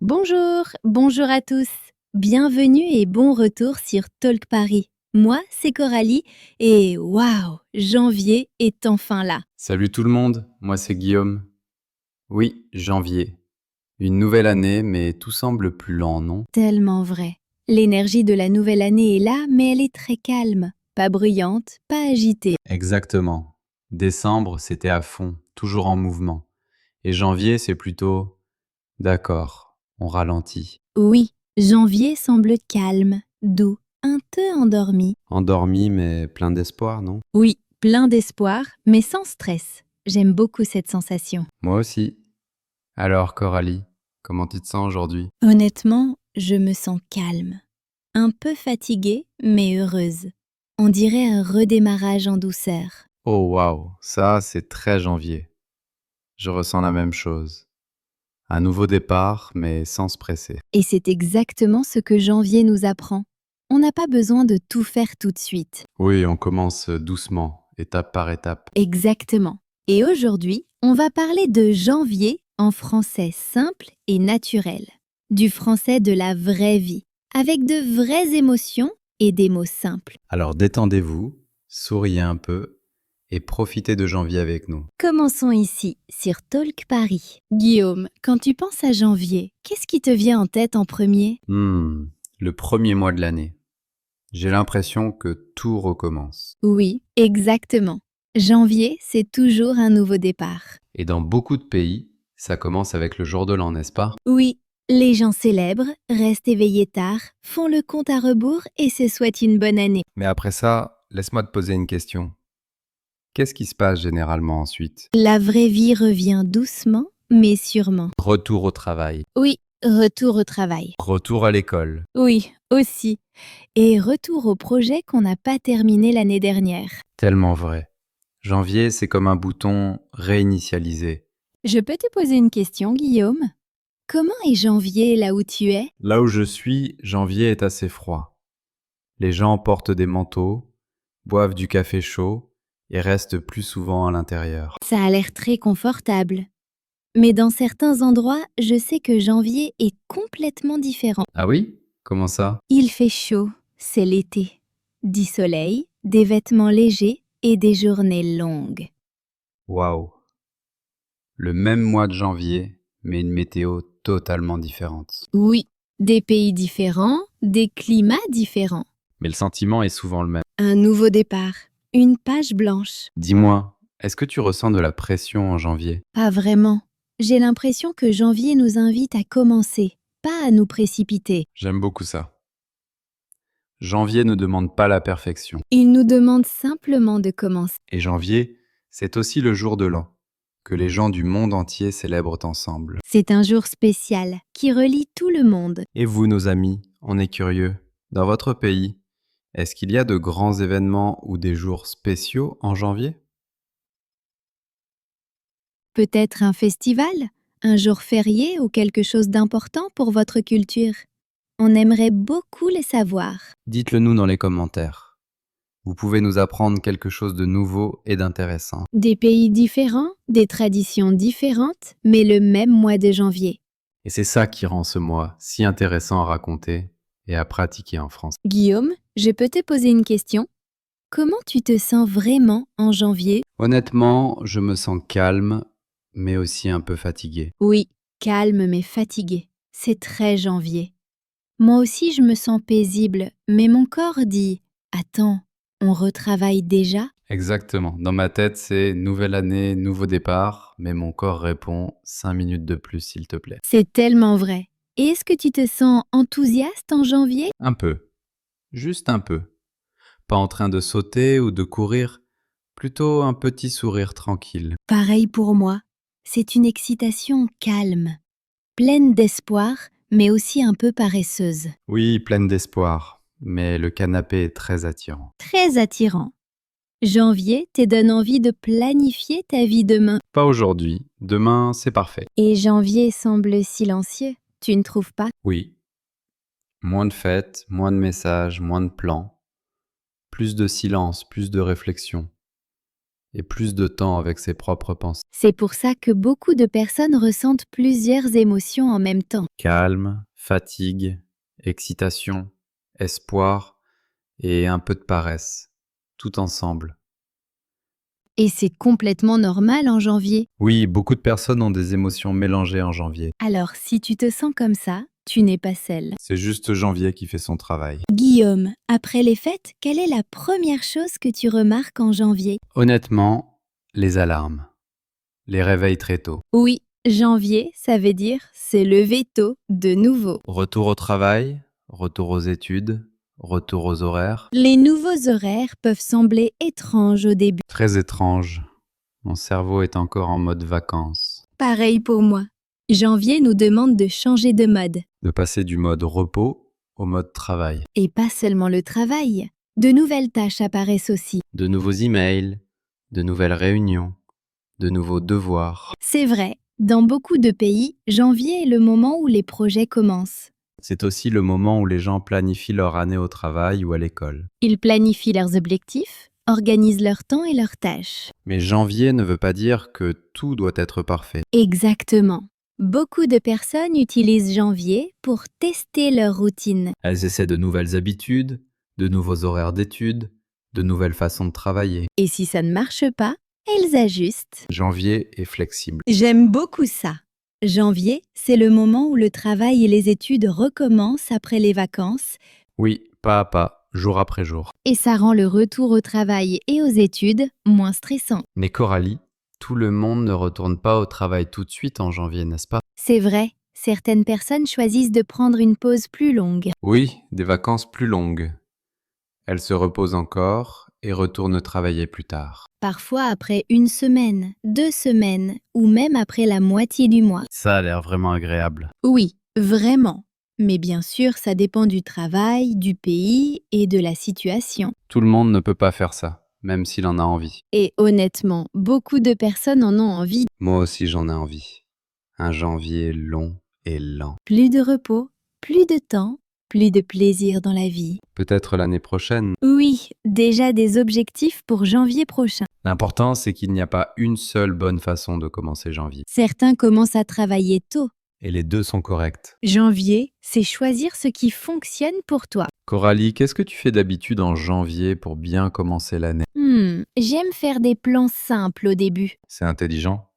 Bonjour, bonjour à tous. Bienvenue et bon retour sur Talk Paris. Moi, c'est Coralie et waouh, janvier est enfin là. Salut tout le monde, moi c'est Guillaume. Oui, janvier. Une nouvelle année, mais tout semble plus lent, non? Tellement vrai. L'énergie de la nouvelle année est là, mais elle est très calme, pas bruyante, pas agitée. Exactement. Décembre, c'était à fond, toujours en mouvement. Et janvier, c'est plutôt... D'accord, on ralentit. Oui, janvier semble calme, doux, un peu endormi. Endormi, mais plein d'espoir, non? Oui, plein d'espoir, mais sans stress. J'aime beaucoup cette sensation. Moi aussi. Alors, Coralie, comment tu te sens aujourd'hui? Honnêtement, je me sens calme. Un peu fatiguée, mais heureuse. On dirait un redémarrage en douceur. Oh waouh, ça c'est très janvier. Je ressens la même chose. Un nouveau départ, mais sans se presser. Et c'est exactement ce que janvier nous apprend. On n'a pas besoin de tout faire tout de suite. Oui, on commence doucement, étape par étape. Exactement. Et aujourd'hui, on va parler de janvier en français simple et naturel. Du français de la vraie vie, avec de vraies émotions et des mots simples. Alors détendez-vous, souriez un peu et profitez de janvier avec nous. Commençons ici, sur Talk Paris. Guillaume, quand tu penses à janvier, qu'est-ce qui te vient en tête en premier? Le premier mois de l'année. J'ai l'impression que tout recommence. Oui, exactement. Janvier, c'est toujours un nouveau départ. Et dans beaucoup de pays, ça commence avec le jour de l'an, n'est-ce pas? Oui, les gens célèbrent, restent éveillés tard, font le compte à rebours et se souhaitent une bonne année. Mais après ça, laisse-moi te poser une question. Qu'est-ce qui se passe généralement ensuite? La vraie vie revient doucement, mais sûrement. Retour au travail. Oui, retour au travail. Retour à l'école. Oui, aussi. Et retour au projet qu'on n'a pas terminé l'année dernière. Tellement vrai. Janvier, c'est comme un bouton réinitialisé. Je peux te poser une question, Guillaume? Comment est janvier là où tu es? Là où je suis, janvier est assez froid. Les gens portent des manteaux, boivent du café chaud et restent plus souvent à l'intérieur. Ça a l'air très confortable. Mais dans certains endroits, je sais que janvier est complètement différent. Ah oui? Comment ça? Il fait chaud, c'est l'été. Du soleil, des vêtements légers et des journées longues. Waouh! Le même mois de janvier, mais une météo totalement différente. Oui, des pays différents, des climats différents. Mais le sentiment est souvent le même. Un nouveau départ, une page blanche. Dis-moi, est-ce que tu ressens de la pression en janvier? Pas vraiment. J'ai l'impression que janvier nous invite à commencer, pas à nous précipiter. J'aime beaucoup ça. Janvier ne demande pas la perfection. Il nous demande simplement de commencer. Et janvier, c'est aussi le jour de l'an, que les gens du monde entier célèbrent ensemble. C'est un jour spécial qui relie tout le monde. Et vous, nos amis, on est curieux. Dans votre pays, est-ce qu'il y a de grands événements ou des jours spéciaux en janvier? Peut-être un festival, un jour férié ou quelque chose d'important pour votre culture. On aimerait beaucoup le savoir. Dites-le nous dans les commentaires. Vous pouvez nous apprendre quelque chose de nouveau et d'intéressant. Des pays différents, des traditions différentes, mais le même mois de janvier. Et c'est ça qui rend ce mois si intéressant à raconter et à pratiquer en France. Guillaume, je peux te poser une question? Comment tu te sens vraiment en janvier? Honnêtement, je me sens calme, mais aussi un peu fatigué. Oui, calme mais fatigué. C'est très janvier. Moi aussi je me sens paisible, mais mon corps dit attends, on retravaille déjà? Exactement. Dans ma tête, c'est nouvelle année, nouveau départ, mais mon corps répond 5 minutes de plus, s'il te plaît. C'est tellement vrai. Et est-ce que tu te sens enthousiaste en janvier? Un peu. Juste un peu. Pas en train de sauter ou de courir, plutôt un petit sourire tranquille. Pareil pour moi. C'est une excitation calme, pleine d'espoir, mais aussi un peu paresseuse. Oui, pleine d'espoir, mais le canapé est très attirant. Très attirant. Janvier te donne envie de planifier ta vie demain. Pas aujourd'hui, demain c'est parfait. Et janvier semble silencieux, tu ne trouves pas? Oui, moins de fêtes, moins de messages, moins de plans, plus de silence, plus de réflexion. et plus de temps avec ses propres pensées. C'est pour ça que beaucoup de personnes ressentent plusieurs émotions en même temps. Calme, fatigue, excitation, espoir et un peu de paresse, tout ensemble. Et c'est complètement normal en janvier. Oui, beaucoup de personnes ont des émotions mélangées en janvier. Alors si tu te sens comme ça, tu n'es pas seule. C'est juste janvier qui fait son travail. Guillaume, après les fêtes, quelle est la première chose que tu remarques en janvier? Honnêtement, les alarmes, les réveils très tôt. Oui, janvier, ça veut dire se lever tôt de nouveau. Retour au travail, retour aux études, retour aux horaires. Les nouveaux horaires peuvent sembler étranges au début. Très étrange. Mon cerveau est encore en mode vacances. Pareil pour moi. Janvier nous demande de changer de mode. De passer du mode repos au mode travail. Et pas seulement le travail. De nouvelles tâches apparaissent aussi. De nouveaux emails, de nouvelles réunions, de nouveaux devoirs. C'est vrai, dans beaucoup de pays, janvier est le moment où les projets commencent. C'est aussi le moment où les gens planifient leur année au travail ou à l'école. Ils planifient leurs objectifs, organisent leur temps et leurs tâches. Mais janvier ne veut pas dire que tout doit être parfait. Exactement. Beaucoup de personnes utilisent janvier pour tester leur routine. Elles essaient de nouvelles habitudes, de nouveaux horaires d'études, de nouvelles façons de travailler. Et si ça ne marche pas, elles ajustent. Janvier est flexible. J'aime beaucoup ça. Janvier, c'est le moment où le travail et les études recommencent après les vacances Oui, pas à pas, jour après jour. et ça rend le retour au travail et aux études moins stressant. Mais Coralie, tout le monde ne retourne pas au travail tout de suite en janvier, n'est-ce pas? C'est vrai, certaines personnes choisissent de prendre une pause plus longue. Oui, des vacances plus longues. Elles se reposent encore et retournent travailler plus tard. Parfois après 1 semaine, 2 semaines ou même après la moitié du mois. Ça a l'air vraiment agréable. Oui, vraiment. Mais bien sûr, ça dépend du travail, du pays et de la situation. Tout le monde ne peut pas faire ça, même s'il en a envie. Et honnêtement, beaucoup de personnes en ont envie. Moi aussi j'en ai envie. Un janvier long et lent. Plus de repos, plus de temps, plus de plaisir dans la vie. Peut-être l'année prochaine. Oui, déjà des objectifs pour janvier prochain. L'important, c'est qu'il n'y a pas une seule bonne façon de commencer janvier. Certains commencent à travailler tôt. Et les deux sont corrects. Janvier, c'est choisir ce qui fonctionne pour toi. Coralie, qu'est-ce que tu fais d'habitude en janvier pour bien commencer l'année? J'aime faire des plans simples au début. C'est intelligent.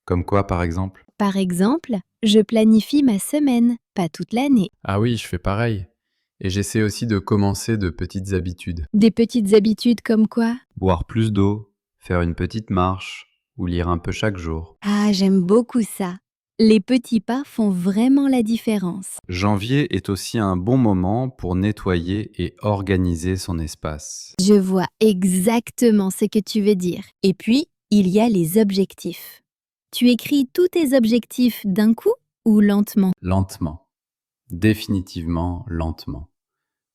Comme quoi, par exemple? Par exemple, je planifie ma semaine, pas toute l'année. Ah oui, je fais pareil. Et j'essaie aussi de commencer de petites habitudes. Des petites habitudes comme quoi? Boire plus d'eau, faire une petite marche ou lire un peu chaque jour. Ah, j'aime beaucoup ça. Les petits pas font vraiment la différence. Janvier est aussi un bon moment pour nettoyer et organiser son espace. Je vois exactement ce que tu veux dire. Et puis, il y a les objectifs. Tu écris tous tes objectifs d'un coup ou lentement? Lentement. Définitivement lentement.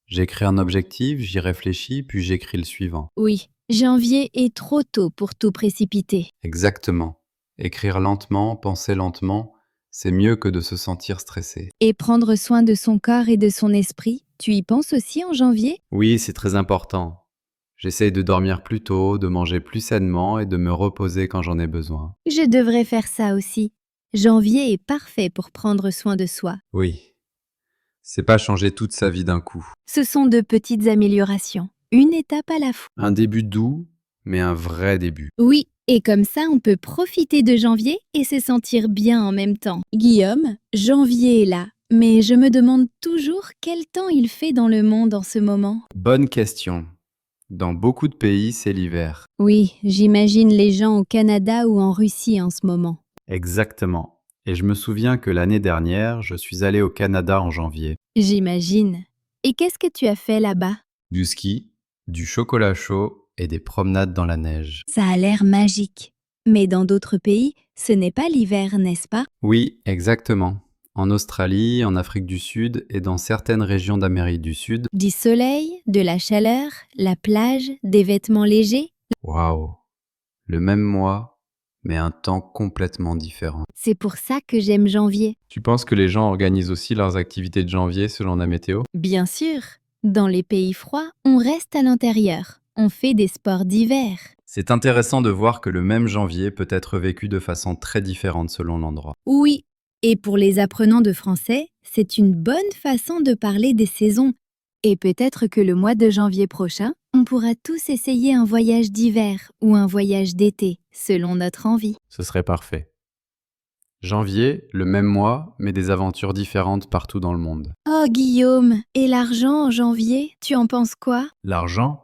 J'écris un objectif, j'y réfléchis, puis j'écris le suivant. Oui, janvier est trop tôt pour tout précipiter. Exactement. Écrire lentement, penser lentement, c'est mieux que de se sentir stressé. Et prendre soin de son corps et de son esprit, tu y penses aussi en janvier? Oui, c'est très important. J'essaye de dormir plus tôt, de manger plus sainement et de me reposer quand j'en ai besoin. Je devrais faire ça aussi. Janvier est parfait pour prendre soin de soi. Oui. C'est pas changer toute sa vie d'un coup. Ce sont de petites améliorations, une étape à la fois. Un début doux, mais un vrai début. Oui, et comme ça on peut profiter de janvier et se sentir bien en même temps. Guillaume, janvier est là, mais je me demande toujours quel temps il fait dans le monde en ce moment. Bonne question. Dans beaucoup de pays, c'est l'hiver. Oui, j'imagine les gens au Canada ou en Russie en ce moment. Exactement. Et je me souviens que l'année dernière, je suis allé au Canada en janvier. J'imagine. Et qu'est-ce que tu as fait là-bas? Du ski, du chocolat chaud et des promenades dans la neige. Ça a l'air magique. Mais dans d'autres pays, ce n'est pas l'hiver, n'est-ce pas? Oui, exactement. En Australie, en Afrique du Sud et dans certaines régions d'Amérique du Sud. Du soleil, de la chaleur, la plage, des vêtements légers. Waouh! Le même mois, mais un temps complètement différent. C'est pour ça que j'aime janvier. Tu penses que les gens organisent aussi leurs activités de janvier selon la météo? Bien sûr. Dans les pays froids, on reste à l'intérieur. On fait des sports d'hiver. C'est intéressant de voir que le même janvier peut être vécu de façon très différente selon l'endroit. Oui, et pour les apprenants de français, c'est une bonne façon de parler des saisons. Et peut-être que le mois de janvier prochain, on pourra tous essayer un voyage d'hiver ou un voyage d'été, selon notre envie. Ce serait parfait. Janvier, le même mois, mais des aventures différentes partout dans le monde. Oh Guillaume, et l'argent en janvier, tu en penses quoi? L'argent?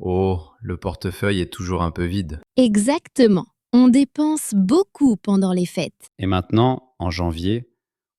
Oh, le portefeuille est toujours un peu vide. Exactement. On dépense beaucoup pendant les fêtes. Et maintenant, en janvier,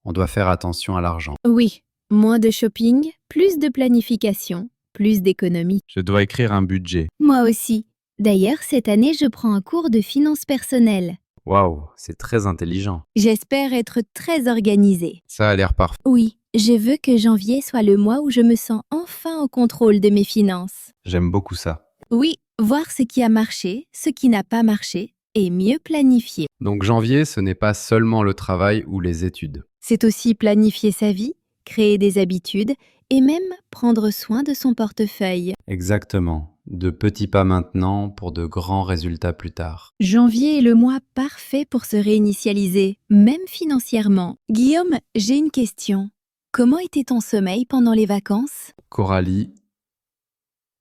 on doit faire attention à l'argent. Oui, moins de shopping, plus de planification, plus d'économie. Je dois écrire un budget. Moi aussi. D'ailleurs, cette année, je prends un cours de finances personnelles. Waouh, c'est très intelligent. J'espère être très organisée. Ça a l'air parfait. Oui, je veux que janvier soit le mois où je me sens enfin au contrôle de mes finances. J'aime beaucoup ça. Oui, voir ce qui a marché, ce qui n'a pas marché, et mieux planifier. Donc janvier, ce n'est pas seulement le travail ou les études. C'est aussi planifier sa vie, créer des habitudes et même prendre soin de son portefeuille. Exactement. De petits pas maintenant pour de grands résultats plus tard. Janvier est le mois parfait pour se réinitialiser, même financièrement. Guillaume, j'ai une question. Comment était ton sommeil pendant les vacances? Coralie,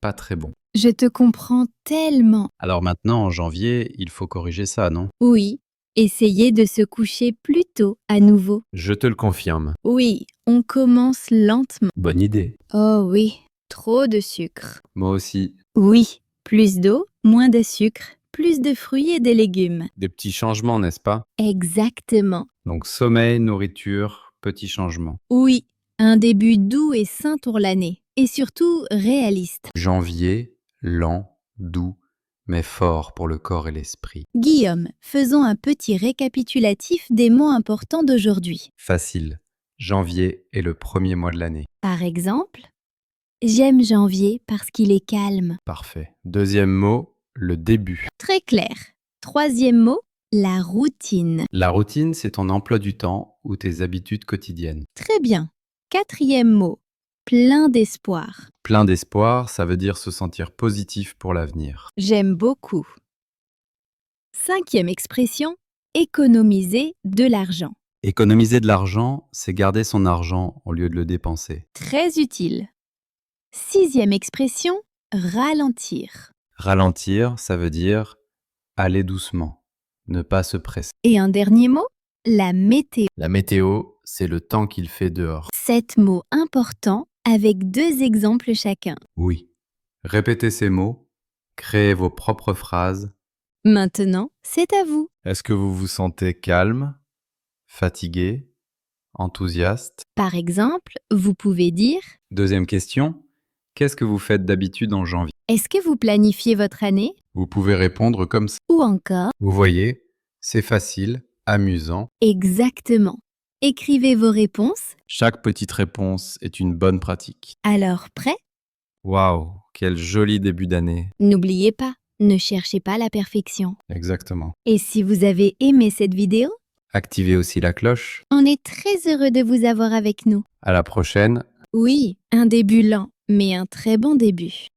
pas très bon. Je te comprends tellement. Alors maintenant, en janvier, il faut corriger ça, non? Oui, essayez de se coucher plus tôt à nouveau. Je te le confirme. Oui, on commence lentement. Bonne idée. Oh oui, trop de sucre. Moi aussi. Oui, plus d'eau, moins de sucre, plus de fruits et des légumes. Des petits changements, n'est-ce pas? Exactement. Donc sommeil, nourriture, petits changements. Oui, un début doux et sain pour l'année. Et surtout réaliste. Janvier, lent, doux, mais fort pour le corps et l'esprit. Guillaume, faisons un petit récapitulatif des mots importants d'aujourd'hui. Facile. Janvier est le premier mois de l'année. Par exemple, j'aime janvier parce qu'il est calme. Parfait. Deuxième mot, le début. Très clair. Troisième mot, la routine. La routine, c'est ton emploi du temps ou tes habitudes quotidiennes. Très bien. Quatrième mot, plein d'espoir. Plein d'espoir, ça veut dire se sentir positif pour l'avenir. J'aime beaucoup. Cinquième expression, économiser de l'argent. Économiser de l'argent, c'est garder son argent au lieu de le dépenser. Très utile. Sixième expression, ralentir. Ralentir, ça veut dire aller doucement, ne pas se presser. Et un dernier mot, la météo. La météo, c'est le temps qu'il fait dehors. 7 mots importants avec 2 exemples chacun. Oui. Répétez ces mots, créez vos propres phrases. Maintenant, c'est à vous. Est-ce que vous vous sentez calme, fatigué, enthousiaste? Par exemple, vous pouvez dire Deuxième question, qu'est-ce que vous faites d'habitude en janvier? « Est-ce que vous planifiez votre année ?» Vous pouvez répondre comme ça. ou encore Vous voyez, c'est facile, amusant. « Exactement ». Écrivez vos réponses. Chaque petite réponse est une bonne pratique. Alors, prêt? Waouh, quel joli début d'année. N'oubliez pas, ne cherchez pas la perfection. Exactement. Et si vous avez aimé cette vidéo, Activez aussi la cloche. on est très heureux de vous avoir avec nous. À la prochaine. Oui, un début lent, mais un très bon début.